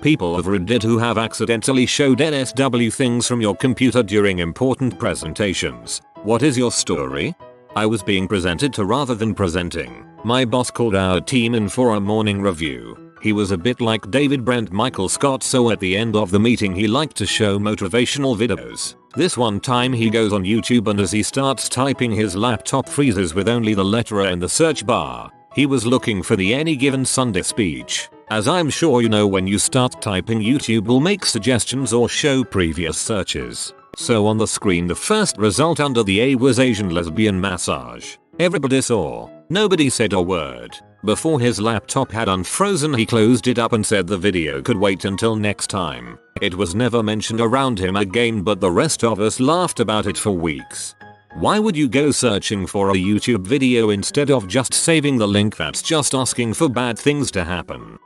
People of Reddit who have accidentally showed NSW things from your computer during important presentations. What is your story? I was being presented to rather than presenting. My boss called our team in for a morning review. He was a bit like David Brent Michael Scott, so at the end of the meeting he liked to show motivational videos. This one time he goes on YouTube and as he starts typing his laptop freezes with only the letter A in the search bar. He was looking for the Any Given Sunday speech. As I'm sure you know, when you start typing, YouTube will make suggestions or show previous searches. So on the screen the first result under the A was Asian lesbian massage. Everybody saw. Nobody said a word. Before his laptop had unfrozen he closed it up and said the video could wait until next time. It was never mentioned around him again, but the rest of us laughed about it for weeks. Why would you go searching for a YouTube video instead of just saving the link? That's just asking for bad things to happen.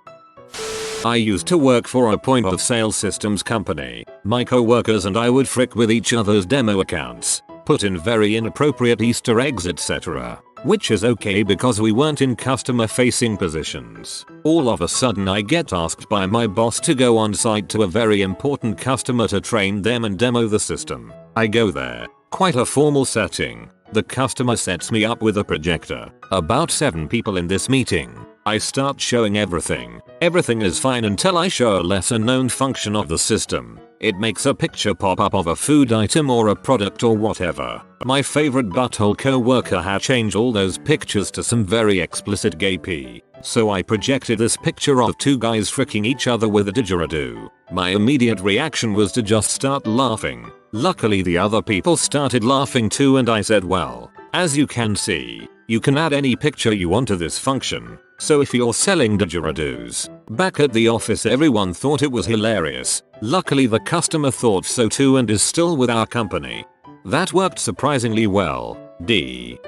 I used to work for a point of sale systems company. My co-workers and I would frick with each other's demo accounts, put in very inappropriate Easter eggs etc. Which is okay because we weren't in customer facing positions. All of a sudden I get asked by my boss to go on site to a very important customer to train them and demo the system. I go there. Quite a formal setting. The customer sets me up with a projector. About 7 people in this meeting. I start showing everything. Everything is fine until I show a lesser known function of the system. It makes a picture pop up of a food item or a product or whatever. My favorite butthole co-worker had changed all those pictures to some very explicit gay pee. So I projected this picture of 2 guys fricking each other with a didgeridoo. My immediate reaction was to just start laughing. Luckily the other people started laughing too, and I said, well, as you can see, you can add any picture you want to this function. So if you're selling didgeridoos. Back at the office everyone thought it was hilarious. Luckily the customer thought so too and is still with our company. That worked surprisingly well. D.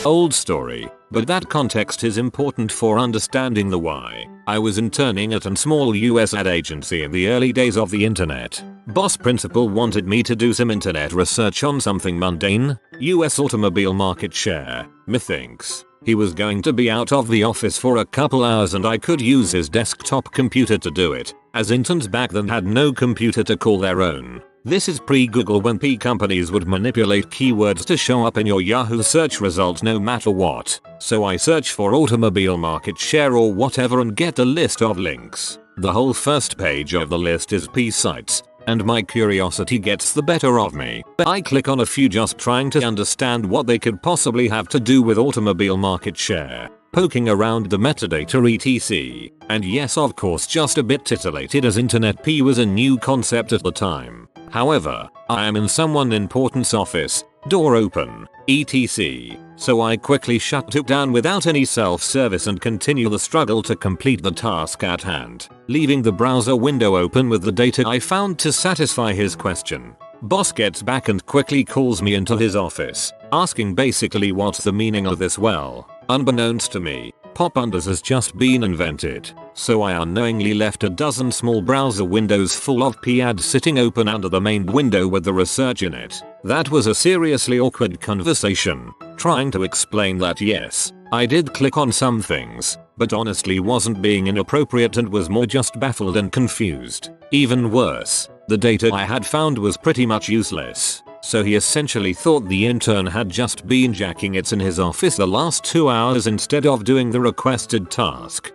Old story, but that context is important for understanding the why. I was interning at a small US ad agency in the early days of the internet. Boss principal wanted me to do some internet research on something mundane, US automobile market share. Methinks he was going to be out of the office for a couple hours and I could use his desktop computer to do it, as interns back then had no computer to call their own. This is pre-Google, when P companies would manipulate keywords to show up in your Yahoo search results no matter what. So I search for automobile market share or whatever and get a list of links. The whole first page of the list is P sites, and my curiosity gets the better of me. I click on a few just trying to understand what they could possibly have to do with automobile market share. Poking around the metadata etc. And yes, of course, just a bit titillated as Internet P was a new concept at the time. However, I am in someone important's office, door open, etc. So I quickly shut it down without any self-service and continue the struggle to complete the task at hand, leaving the browser window open with the data I found to satisfy his question. Boss gets back and quickly calls me into his office, asking basically what's the meaning of this. Well, unbeknownst to me, pop-unders has just been invented, so I unknowingly left a dozen small browser windows full of P ads sitting open under the main window with the research in it. That was a seriously awkward conversation, trying to explain that yes, I did click on some things, but honestly wasn't being inappropriate and was more just baffled and confused. Even worse, the data I had found was pretty much useless. So he essentially thought the intern had just been jacking it in his office the last 2 hours instead of doing the requested task.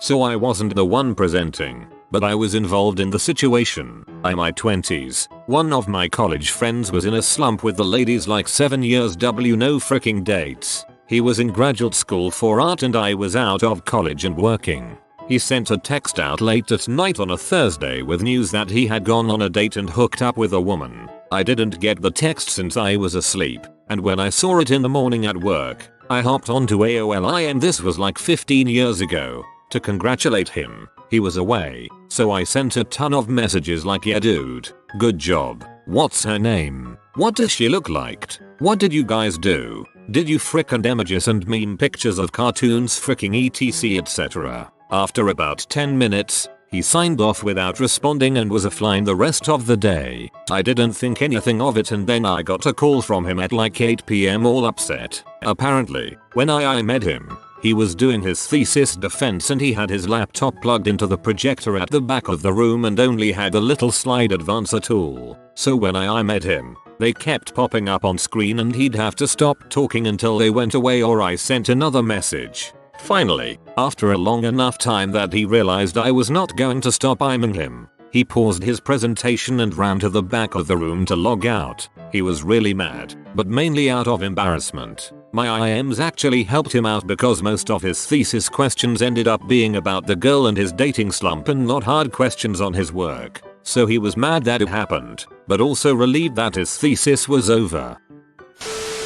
So I wasn't the one presenting, but I was involved in the situation. I'm my 20s. One of my college friends was in a slump with the ladies like 7 years no fricking dates. He was in graduate school for art and I was out of college and working. He sent a text out late at night on a Thursday with news that he had gone on a date and hooked up with a woman. I didn't get the text since I was asleep, and when I saw it in the morning at work, I hopped onto AOL, and this was like 15 years ago, to congratulate him. He was away, so I sent a ton of messages like, yeah dude, good job. What's her name? What does she look like? What did you guys do? Did you frickin' images and meme pictures of cartoons fricking etc etc. After about 10 minutes, he signed off without responding and was offline the rest of the day. I didn't think anything of it, and then I got a call from him at like 8 PM all upset. Apparently, when I met him, He was doing his thesis defense and he had his laptop plugged into the projector at the back of the room and only had the little slide advancer tool. So when I met him, they kept popping up on screen and he'd have to stop talking until they went away or I sent another message. Finally, after a long enough time that he realized I was not going to stop iming him, he paused his presentation and ran to the back of the room to log out. He was really mad, but mainly out of embarrassment. My IMs actually helped him out because most of his thesis questions ended up being about the girl and his dating slump and not hard questions on his work. So he was mad that it happened, but also relieved that his thesis was over.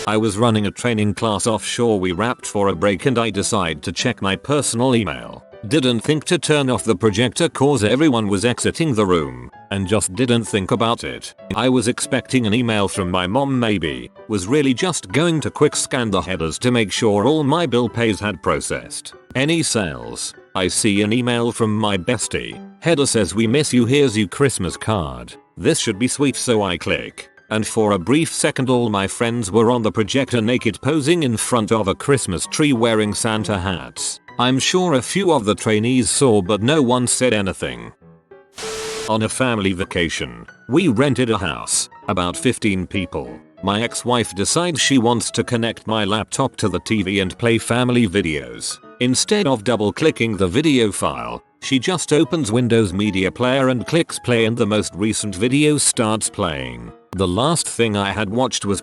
I was running a training class offshore. We wrapped for a break and I decided to check my personal email. Didn't think to turn off the projector cause everyone was exiting the room, and just didn't think about it. I was expecting an email from my mom maybe, was really just going to quick scan the headers to make sure all my bill pays had processed. Any sales? I see an email from my bestie. Header says we miss you, here's your Christmas card. This should be sweet, so I click. And for a brief second all my friends were on the projector naked posing in front of a Christmas tree wearing Santa hats. I'm sure a few of the trainees saw but no one said anything. On a family vacation, we rented a house, about 15 people. My ex-wife decides she wants to connect my laptop to the TV and play family videos. Instead of double-clicking the video file, she just opens Windows Media Player and clicks play and the most recent video starts playing. The last thing I had watched was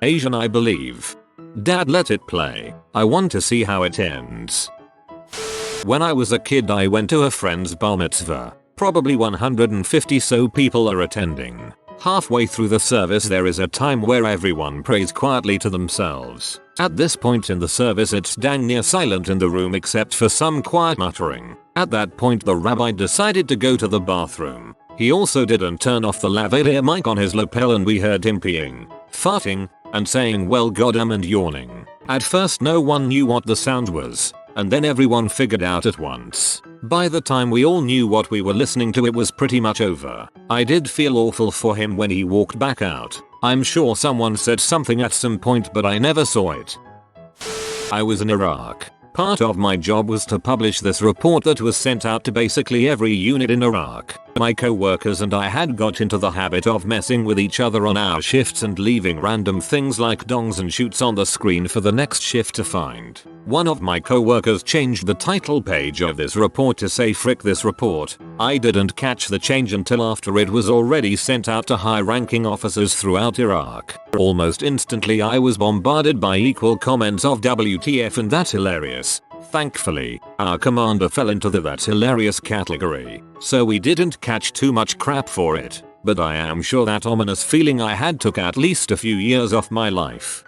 Asian, I believe. Dad, let it play. I want to see how it ends. When I was a kid I went to a friend's bar mitzvah. Probably 150 so people are attending. Halfway through the service there is a time where everyone prays quietly to themselves. At this point in the service it's dang near silent in the room except for some quiet muttering. At that point the rabbi decided to go to the bathroom. He also didn't turn off the lavalier mic on his lapel and we heard him peeing, farting, and saying well goddamn and yawning. At first no one knew what the sound was, and then everyone figured out at once. By the time we all knew what we were listening to it was pretty much over. I did feel awful for him when he walked back out. I'm sure someone said something at some point but I never saw it. I was in Iraq. Part of my job was to publish this report that was sent out to basically every unit in Iraq. My co-workers and I had got into the habit of messing with each other on our shifts and leaving random things like dongs and shoots on the screen for the next shift to find. One of my co-workers changed the title page of this report to say frick this report. I didn't catch the change until after it was already sent out to high-ranking officers throughout Iraq. Almost instantly I was bombarded by equal comments of WTF and that's hilarious. Thankfully, our commander fell into the that's hilarious category, so we didn't catch too much crap for it, but I am sure that ominous feeling I had took at least a few years off my life.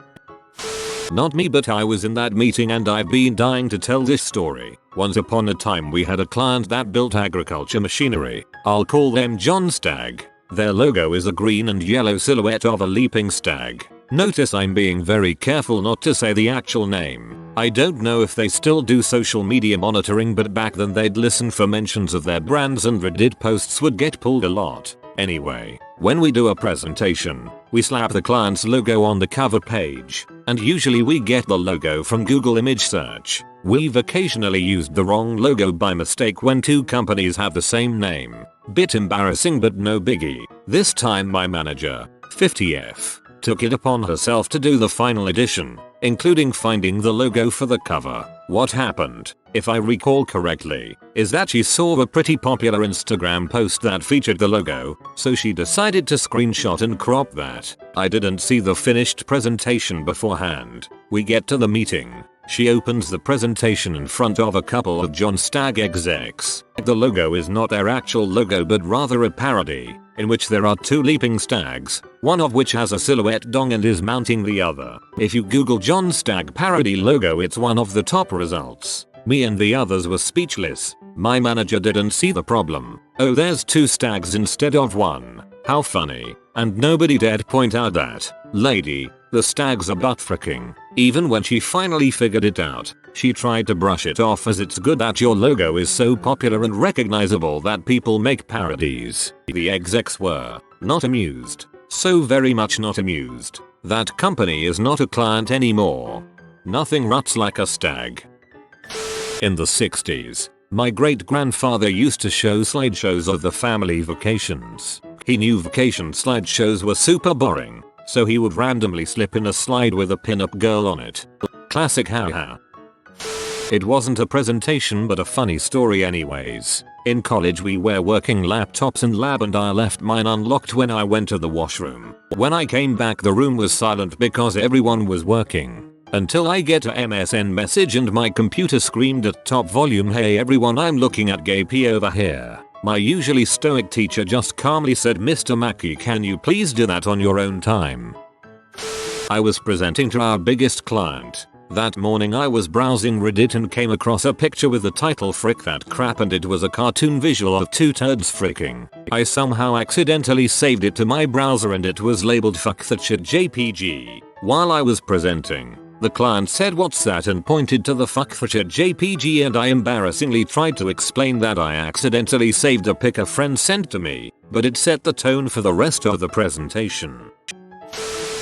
Not me, but I was in that meeting and I've been dying to tell this story. Once upon a time we had a client that built agriculture machinery. I'll call them John Stag. Their logo is a green and yellow silhouette of a leaping stag. Notice I'm being very careful not to say the actual name. I don't know if they still do social media monitoring, but back then they'd listen for mentions of their brands and Reddit posts would get pulled a lot. Anyway, when we do a presentation, we slap the client's logo on the cover page, and usually we get the logo from Google image search. We've occasionally used the wrong logo by mistake when two companies have the same name. Bit embarrassing but no biggie. This time my manager, 50F, took it upon herself to do the final edition, including finding the logo for the cover. What happened, if I recall correctly, is that she saw a pretty popular Instagram post that featured the logo, so she decided to screenshot and crop that. I didn't see the finished presentation beforehand. We get to the meeting. She opens the presentation in front of a couple of John Stag execs. The logo is not their actual logo but rather a parody, in which there are two leaping stags, one of which has a silhouette dong and is mounting the other. If you Google John Stag parody logo it's one of the top results. Me and the others were speechless. My manager didn't see the problem. Oh, there's two stags instead of one. How funny. And nobody dared point out that, lady, the stags are butt fricking. Even when she finally figured it out, she tried to brush it off as it's good that your logo is so popular and recognizable that people make parodies. The execs were not amused. So very much not amused. That company is not a client anymore. Nothing ruts like a stag. In the 60s, my great-grandfather used to show slideshows of the family vacations. He knew vacation slideshows were super boring, so he would randomly slip in a slide with a pin-up girl on it. Classic haha. It wasn't a presentation but a funny story anyways. In college we were working laptops in lab and I left mine unlocked when I went to the washroom. When I came back the room was silent because everyone was working. Until I get a MSN message and my computer screamed at top volume, "Hey everyone, I'm looking at gay P over here." My usually stoic teacher just calmly said, "Mr. Mackey, can you please do that on your own time?" I was presenting to our biggest client. That morning I was browsing Reddit and came across a picture with the title "Frick that crap" and it was a cartoon visual of two turds fricking. I somehow accidentally saved it to my browser and it was labeled "fuck that shit JPG." While I was presenting, the client said, "What's that?" and pointed to the "fuck that shit JPG" and I embarrassingly tried to explain that I accidentally saved a pic a friend sent to me, but it set the tone for the rest of the presentation.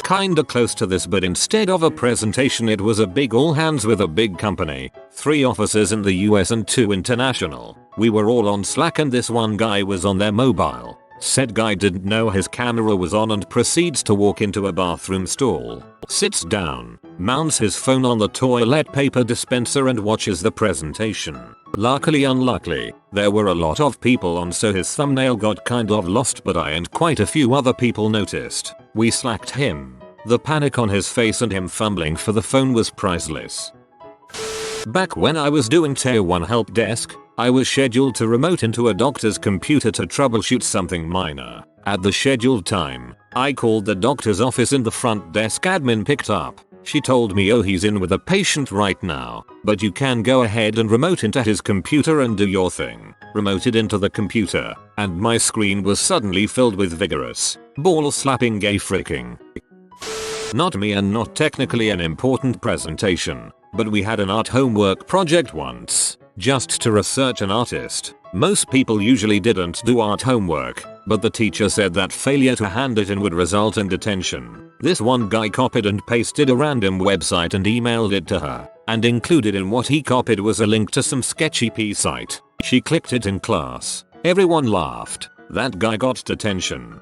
Kinda close to this, but instead of a presentation it was a big all hands with a big company, 3 offices in the US and 2 international. We were all on Slack and this one guy was on their mobile. Said guy didn't know his camera was on and proceeds to walk into a bathroom stall, sits down, mounts his phone on the toilet paper dispenser and watches the presentation. Luckily unluckily, there were a lot of people on so his thumbnail got kind of lost, but I and quite a few other people noticed. We Slacked him. The panic on his face and him fumbling for the phone was priceless. Back when I was doing tier 1 help desk, I was scheduled to remote into a doctor's computer to troubleshoot something minor. At the scheduled time, I called the doctor's office and the front desk admin picked up. She told me, "Oh, he's in with a patient right now, but you can go ahead and remote into his computer and do your thing." Remoted into the computer, and my screen was suddenly filled with vigorous, ball-slapping gay fricking. Not me and not technically an important presentation, but we had an art homework project once, just to research an artist. Most people usually didn't do art homework, but the teacher said that failure to hand it in would result in detention. This one guy copied and pasted a random website and emailed it to her, and included in what he copied was a link to some sketchy P site. She clicked it in class. Everyone laughed. That guy got detention.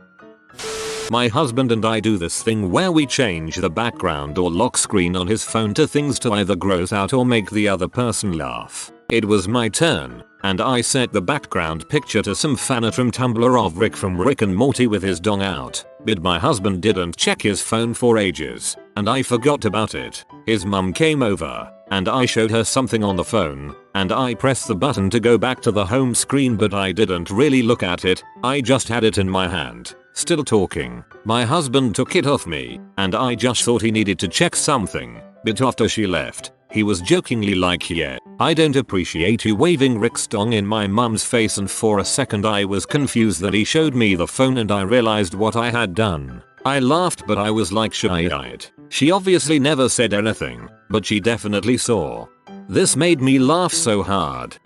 My husband and I do this thing where we change the background or lock screen on his phone to things to either gross out or make the other person laugh. It was my turn, and I set the background picture to some fanart from Tumblr of Rick from Rick and Morty with his dong out. But my husband didn't check his phone for ages, and I forgot about it. His mum came over, and I showed her something on the phone, and I pressed the button to go back to the home screen, but I didn't really look at it, I just had it in my hand. Still talking. My husband took it off me, and I just thought he needed to check something, but after she left, he was jokingly like, "Yeah, I don't appreciate you waving Rick's dong in my mum's face," and for a second I was confused that he showed me the phone and I realized what I had done. I laughed, but I was like shy-eyed. She obviously never said anything, but she definitely saw. This made me laugh so hard.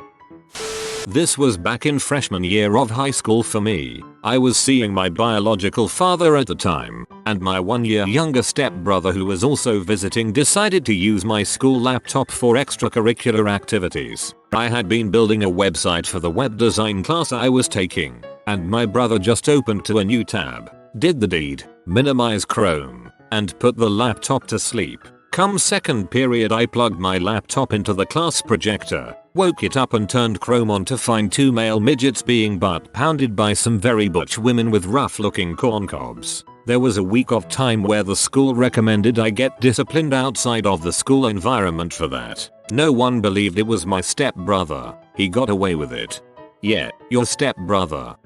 This was back in freshman year of high school for me. I was seeing my biological father at the time, and my 1 year younger stepbrother who was also visiting decided to use my school laptop for extracurricular activities. I had been building a website for the web design class I was taking, and my brother just opened to a new tab, did the deed, minimize Chrome, and put the laptop to sleep. Come second period I plugged my laptop into the class projector, woke it up and turned Chrome on to find 2 male midgets being butt pounded by some very butch women with rough looking corncobs. There was a week of time where the school recommended I get disciplined outside of the school environment for that. No one believed it was my stepbrother. He got away with it. Yeah, your stepbrother.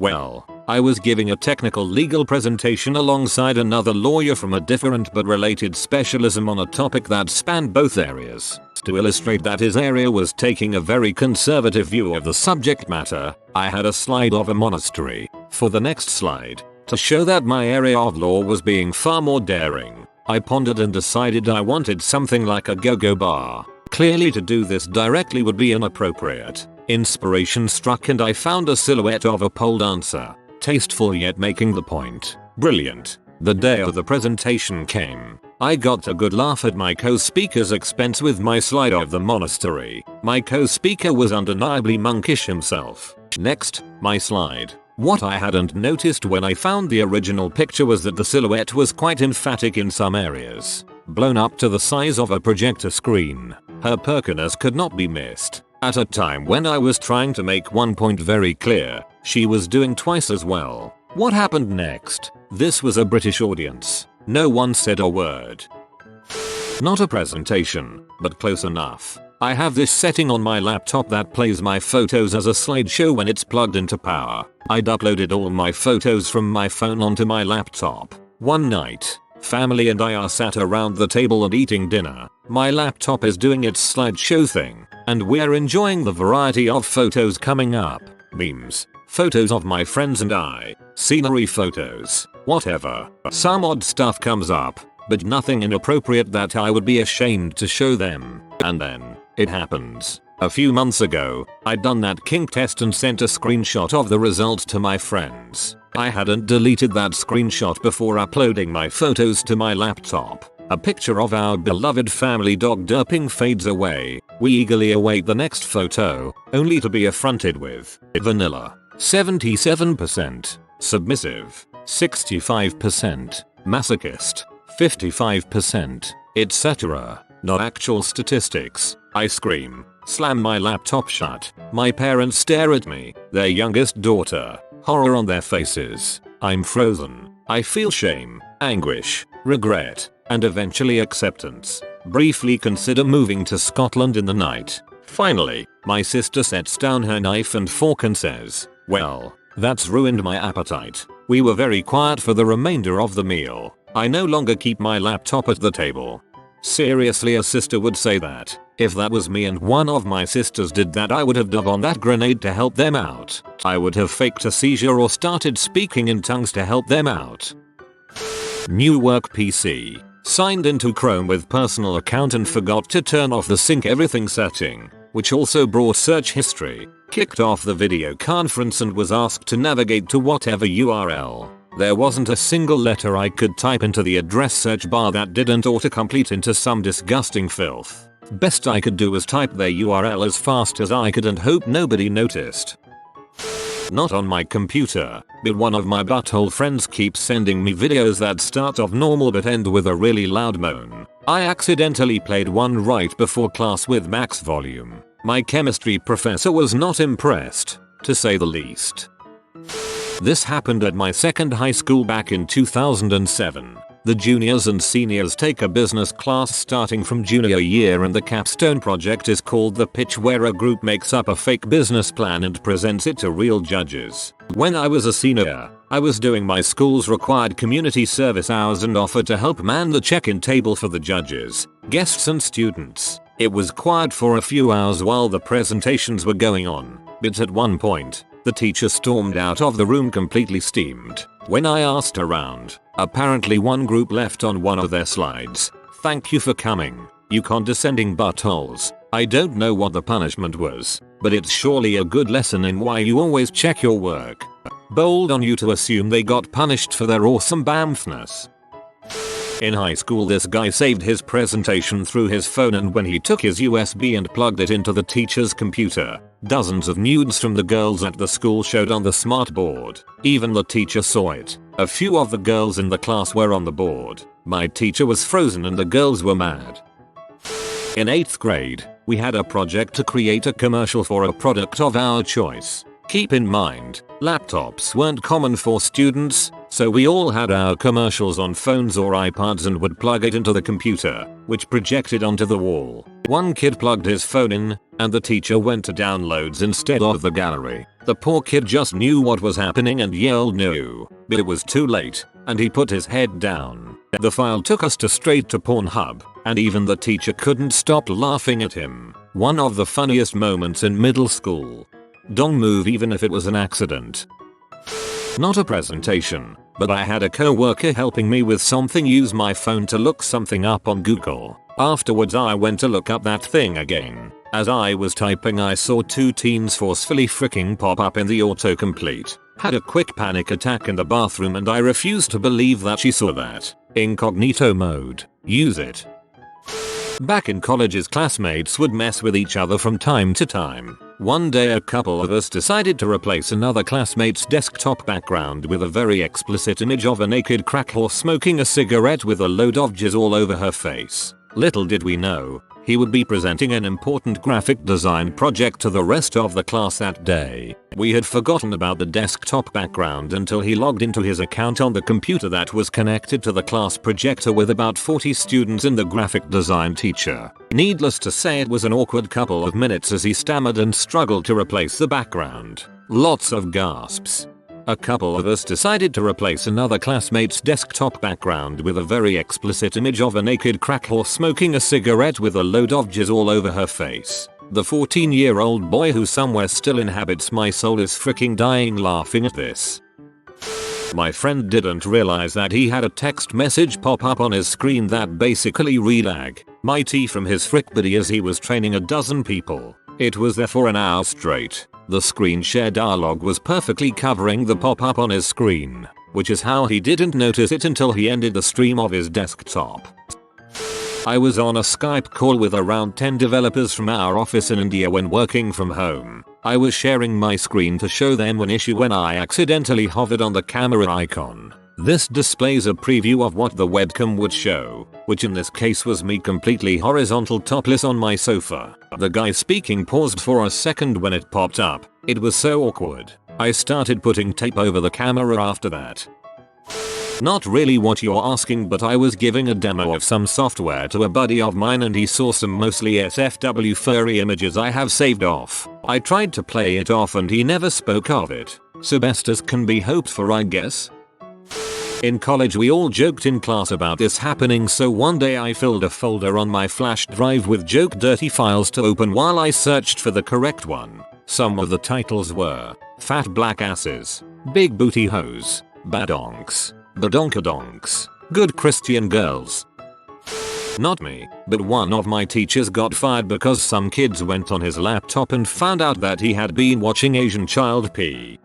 Well, I was giving a technical legal presentation alongside another lawyer from a different but related specialism on a topic that spanned both areas. To illustrate that his area was taking a very conservative view of the subject matter, I had a slide of a monastery. For the next slide, to show that my area of law was being far more daring, I pondered and decided I wanted something like a go-go bar. Clearly to do this directly would be inappropriate. Inspiration struck and I found a silhouette of a pole dancer. Tasteful yet making the point. Brilliant. The day of the presentation came. I got a good laugh at my co-speaker's expense with my slide of the monastery. My co-speaker was undeniably monkish himself. Next, my slide. What I hadn't noticed when I found the original picture was that the silhouette was quite emphatic in some areas. Blown up to the size of a projector screen. Her perkiness could not be missed. At a time when I was trying to make one point very clear, she was doing twice as well. What happened next? This was a British audience. No one said a word. Not a presentation, but close enough. I have this setting on my laptop that plays my photos as a slideshow when it's plugged into power. I'd uploaded all my photos from my phone onto my laptop. One night, family and I are sat around the table and eating dinner. My laptop is doing its slideshow thing, and we're enjoying the variety of photos coming up. Memes, photos of my friends and I, scenery photos, whatever. Some odd stuff comes up, but nothing inappropriate that I would be ashamed to show them. And then, it happens. A few months ago, I'd done that kink test and sent a screenshot of the results to my friends. I hadn't deleted that screenshot before uploading my photos to my laptop. A picture of our beloved family dog derping fades away. We eagerly await the next photo, only to be affronted with vanilla, 77%, submissive, 65%, masochist, 55%, etc. Not actual statistics. I scream, slam my laptop shut. My parents stare at me, their youngest daughter, horror on their faces. I'm frozen. I feel shame, anguish, regret, and eventually acceptance. Briefly consider moving to Scotland in the night. Finally, my sister sets down her knife and fork and says, "Well, that's ruined my appetite." We were very quiet for the remainder of the meal. I no longer keep my laptop at the table. Seriously, a sister would say that. If that was me and one of my sisters did that, I would have dove on that grenade to help them out. I would have faked a seizure or started speaking in tongues to help them out. New work PC. Signed into Chrome with personal account and forgot to turn off the sync everything setting, which also brought search history. Kicked off the video conference and was asked to navigate to whatever URL. There wasn't a single letter I could type into the address search bar that didn't autocomplete into some disgusting filth. Best I could do was type their URL as fast as I could and hope nobody noticed. Not on my computer, but one of my butthole friends keeps sending me videos that start off normal but end with a really loud moan. I accidentally played one right before class with max volume. My chemistry professor was not impressed, to say the least. This happened at my second high school back in 2007. The juniors and seniors take a business class starting from junior year, and the capstone project is called the pitch, where a group makes up a fake business plan and presents it to real judges. When I was a senior, I was doing my school's required community service hours and offered to help man the check-in table for the judges, guests and students. It was quiet for a few hours while the presentations were going on, but at one point, the teacher stormed out of the room completely steamed. When I asked around, apparently one group left on one of their slides, "Thank you for coming, you condescending buttholes." I don't know what the punishment was, but it's surely a good lesson in why you always check your work. Bold on you to assume they got punished for their awesome bamfness. In high school, this guy saved his presentation through his phone, and when he took his USB and plugged it into the teacher's computer, dozens of nudes from the girls at the school showed on the smart board. Even the teacher saw it. A few of the girls in the class were on the board. My teacher was frozen and the girls were mad. In 8th grade, we had a project to create a commercial for a product of our choice. Keep in mind, laptops weren't common for students, so we all had our commercials on phones or iPads and would plug it into the computer, which projected onto the wall. One kid plugged his phone in, and the teacher went to downloads instead of the gallery. The poor kid just knew what was happening and yelled no, but it was too late, and he put his head down. The file took us straight to Pornhub, and even the teacher couldn't stop laughing at him. One of the funniest moments in middle school. Don't move even if it was an accident. Not a presentation, but I had a co-worker helping me with something. Use my phone to look something up on Google. Afterwards I went to look up that thing again. As I was typing, I saw two teens forcefully fricking pop up in the autocomplete. Had a quick panic attack in the bathroom and I refused to believe that she saw that. Incognito mode. Use it. Back in college's classmates would mess with each other from time to time. One day a couple of us decided to replace another classmate's desktop background with a very explicit image of a naked crack whore smoking a cigarette with a load of jizz all over her face. Little did we know, he would be presenting an important graphic design project to the rest of the class that day. We had forgotten about the desktop background until he logged into his account on the computer that was connected to the class projector with about 40 students and the graphic design teacher. Needless to say, it was an awkward couple of minutes as he stammered and struggled to replace the background. Lots of gasps. A couple of us decided to replace another classmate's desktop background with a very explicit image of a naked crack whore smoking a cigarette with a load of jizz all over her face. The 14-year-old boy who somewhere still inhabits my soul is freaking dying laughing at this. My friend didn't realize that he had a text message pop up on his screen that basically read "Ag, my tea" from his frick buddy as he was training a dozen people. It was there for an hour straight. The screen share dialog was perfectly covering the pop-up on his screen, which is how he didn't notice it until he ended the stream of his desktop. I was on a Skype call with around 10 developers from our office in India when working from home. I was sharing my screen to show them an issue when I accidentally hovered on the camera icon. This displays a preview of what the webcam would show, which in this case was me completely horizontal topless on my sofa. The guy speaking paused for a second when it popped up. It was so awkward. I started putting tape over the camera after that. Not really what you're asking, but I was giving a demo of some software to a buddy of mine and he saw some mostly SFW furry images I have saved off. I tried to play it off and he never spoke of it. So best as can be hoped for, I guess. In college we all joked in class about this happening, so one day I filled a folder on my flash drive with joke dirty files to open while I searched for the correct one. Some of the titles were Fat Black Asses, Big Booty Hoes, Badonks, Badonkadonks, Good Christian Girls. Not me, but one of my teachers got fired because some kids went on his laptop and found out that he had been watching Asian child pee.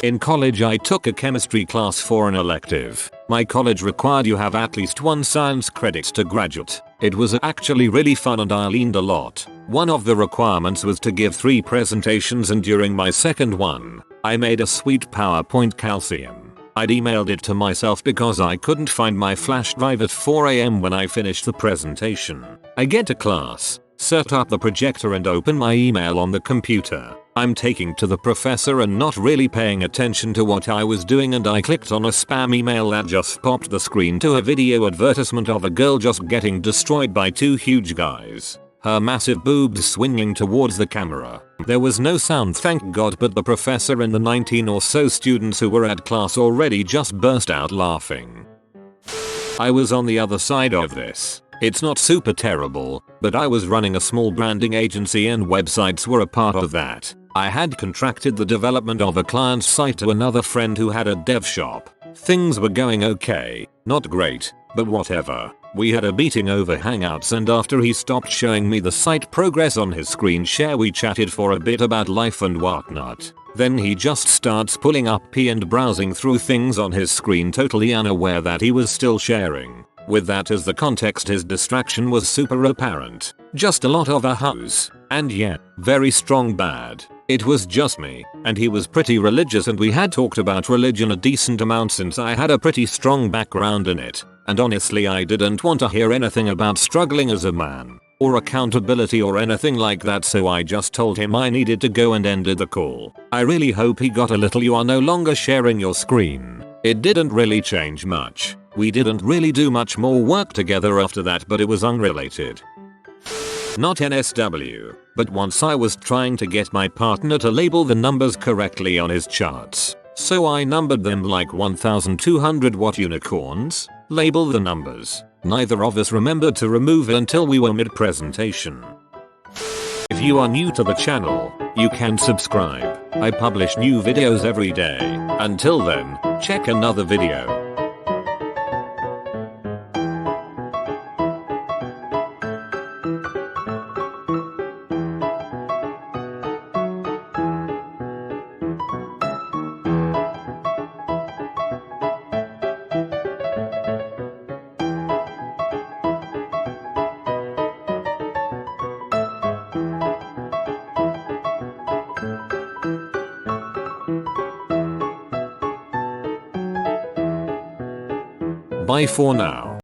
In college I took a chemistry class for an elective. My college required you have at least 1 science credit to graduate. It was actually really fun and I learned a lot. One of the requirements was to give 3 presentations, and during my second one, I made a sweet PowerPoint calcium. I'd emailed it to myself because I couldn't find my flash drive at 4 AM when I finished the presentation. I get to class, set up the projector and open my email on the computer. I'm taking to the professor and not really paying attention to what I was doing, and I clicked on a spam email that just popped the screen to a video advertisement of a girl just getting destroyed by 2 huge guys. Her massive boobs swinging towards the camera. There was no sound, thank God, but the professor and the 19 or so students who were at class already just burst out laughing. I was on the other side of this. It's not super terrible, but I was running a small branding agency and websites were a part of that. I had contracted the development of a client's site to another friend who had a dev shop. Things were going okay, not great, but whatever. We had a meeting over Hangouts, and after he stopped showing me the site progress on his screen share, we chatted for a bit about life and whatnot. Then he just starts pulling up P and browsing through things on his screen, totally unaware that he was still sharing. With that as the context, his distraction was super apparent. Just a lot of ahos. And yeah, very strong bad. It was just me, and he was pretty religious, and we had talked about religion a decent amount since I had a pretty strong background in it. And honestly I didn't want to hear anything about struggling as a man, or accountability or anything like that, so I just told him I needed to go and ended the call. I really hope he got a little "you are no longer sharing your screen." It didn't really change much. We didn't really do much more work together after that, but it was unrelated. Not NSW, but once I was trying to get my partner to label the numbers correctly on his charts. So I numbered them like 1,200 watt unicorns. Label the numbers. Neither of us remembered to remove it until we were mid-presentation. If you are new to the channel, you can subscribe. I publish new videos every day. Until then, check another video. Bye for now.